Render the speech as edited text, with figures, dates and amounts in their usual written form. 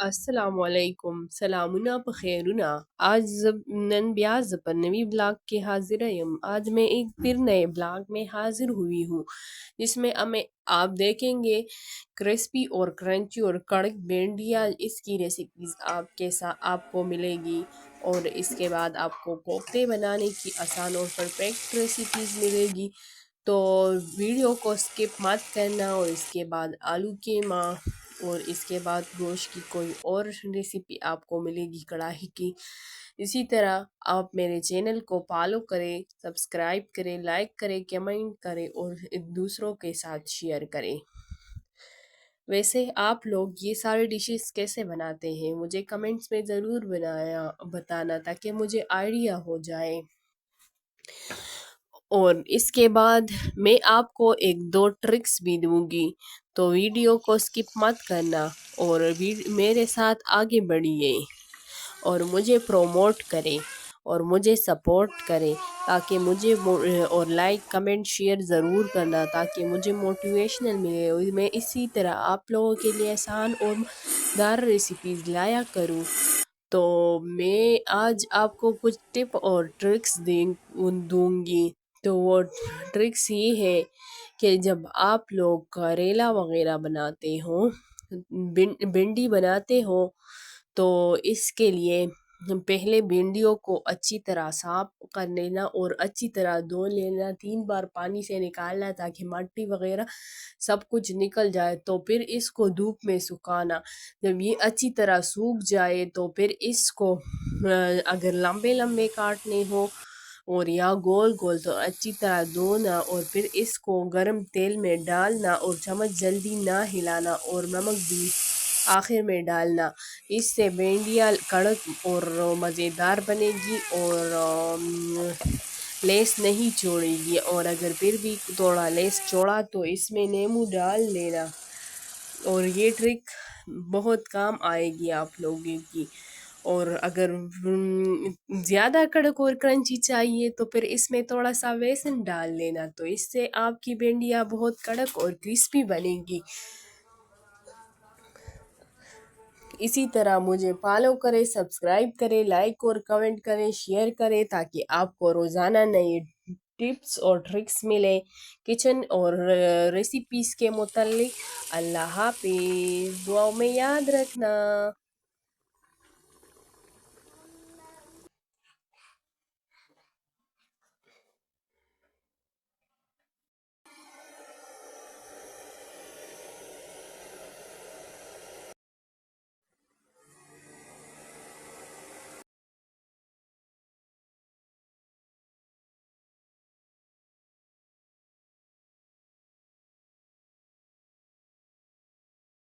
السلام علیکم سلامنا بخیرنا آج نن بیا زپن نوی بلاگ کے حاضر ہم آج میں ایک پھر نئے بلاگ میں حاضر ہوئی ہوں جس میں آپ دیکھیں گے کرسپی اور کرنچی اور کڑک بینڈیا اس کی ریسیپیز آپ کے ساتھ آپ کو ملے گی اور اس کے بعد آپ کو کوفتے بنانے کی آسان اور پرفیکٹ ریسیپیز ملے گی تو ویڈیو کو سکپ مت کرنا اور اس کے بعد آلو قیمہ اور اس کے بعد گوشت کی کوئی اور ریسیپی آپ کو ملے گی کڑاہی کی اسی طرح آپ میرے چینل کو فالو کریں سبسکرائب کریں لائک کریں کمنٹ کریں اور دوسروں کے ساتھ شیئر کریں ویسے آپ لوگ یہ سارے ڈشز کیسے بناتے ہیں مجھے کمنٹس میں ضرور بتانا تاکہ مجھے آئیڈیا ہو جائے اور اس کے بعد میں آپ کو ایک دو ٹرکس بھی دوں گی تو ویڈیو کو سکپ مت کرنا اور میرے ساتھ آگے بڑھیے اور مجھے پروموٹ کریں اور مجھے سپورٹ کریں تاکہ مجھے اور لائک کمنٹ شیئر ضرور کرنا تاکہ مجھے موٹیویشنل ملے اور میں اسی طرح آپ لوگوں کے لیے آسان اور دار ریسیپیز لایا کروں تو میں آج آپ کو کچھ ٹپ اور ٹرکس دوں گی تو وہ ٹرکس یہ ہے کہ جب آپ لوگ کریلا وغیرہ بناتے ہو بھنڈی بناتے ہو تو اس کے لیے پہلے بھنڈیوں کو اچھی طرح صاف کر لینا اور اچھی طرح دھو لینا 3 بار پانی سے نکالنا تاکہ مٹی وغیرہ سب کچھ نکل جائے تو پھر اس کو دھوپ میں سکھانا جب یہ اچھی طرح سوکھ جائے تو پھر اس کو اگر لمبے لمبے کاٹنے ہو اور یا گول گول تو اچھی طرح دھونا اور پھر اس کو گرم تیل میں ڈالنا اور چمچ جلدی نہ ہلانا اور نمک بھی آخر میں ڈالنا اس سے بھنڈیاں کڑک اور مزیدار بنے گی اور لیس نہیں چھوڑے گی اور اگر پھر بھی تھوڑا لیس چھوڑا تو اس میں نیمبو ڈال لینا اور یہ ٹرک بہت کام آئے گی آپ لوگوں کی اور اگر زیادہ کڑک اور کرنچی چاہیے تو پھر اس میں تھوڑا سا بیسن ڈال لینا تو اس سے آپ کی بھنڈیاں بہت کڑک اور کرسپی بنے گی اسی طرح مجھے فالو کریں سبسکرائب کریں لائک اور کمنٹ کریں شیئر کریں تاکہ آپ کو روزانہ نئے ٹپس اور ٹرکس ملیں کچن اور ریسیپیز کے متعلق اللہ حافظ دعاؤں میں یاد رکھنا